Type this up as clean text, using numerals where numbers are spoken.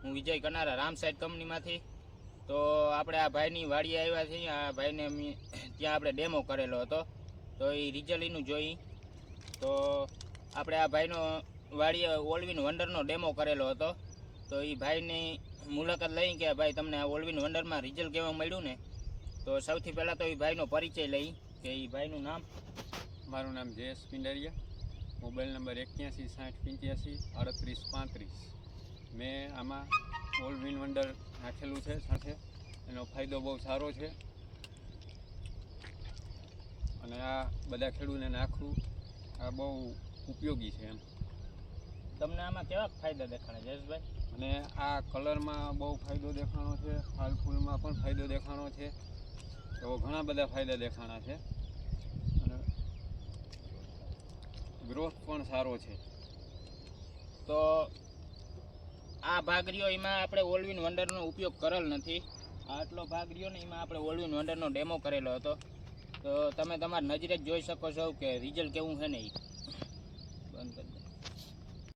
હું વિજય કનારા રામ સાઈડ કંપનીમાંથી. તો આપણે આ ભાઈની વાડીએ આવ્યા છીએ. આ ભાઈને ત્યાં આપણે ડેમો કરેલો હતો, તો એ રિઝલ્ટ એનું જોઈ. તો આપણે આ ભાઈનો વાડીએ ઓલવિન વંડરનો ડેમો કરેલો હતો. તો એ ભાઈની મુલાકાત લઈ કે ભાઈ તમને આ ઓલવિન વંડરમાં રિઝલ્ટ કેવા મળ્યું ને. તો સૌથી પહેલાં તો એ ભાઈનો પરિચય લઈ કે એ ભાઈનું નામ. મારું નામ જયેશ પિંડારિયા, મોબાઈલ નંબર 8160853835. મેં આમાં ઓલવિન વંડર નાખેલું છે સાથે. એનો ફાયદો બહુ સારો છે અને આ બધા ખેડૂતોને નાખવું આ બહુ ઉપયોગી છે એમ. તમને આમાં કેવા ફાયદા દેખાણા જયેશભાઈ? અને આ કલરમાં બહુ ફાયદો દેખાણો છે, ફાલ ફૂલમાં પણ ફાયદો દેખાણો છે. તો ઘણા બધા ફાયદા દેખાણા છે અને ગ્રોથ પણ સારો છે. તો આ ભાગ રહ્યો એમાં આપણે ઓલવિન વંડરનો ઉપયોગ કરેલ નથી. આટલો ભાગ રહ્યો ને એમાં આપણે ઓલવિન વંડરનો ડેમો કરેલો હતો. તો તમે તમારી નજરે જ જોઈ શકો છો કે રિઝલ્ટ કેવું છે ને એ. બંધ કરી દો.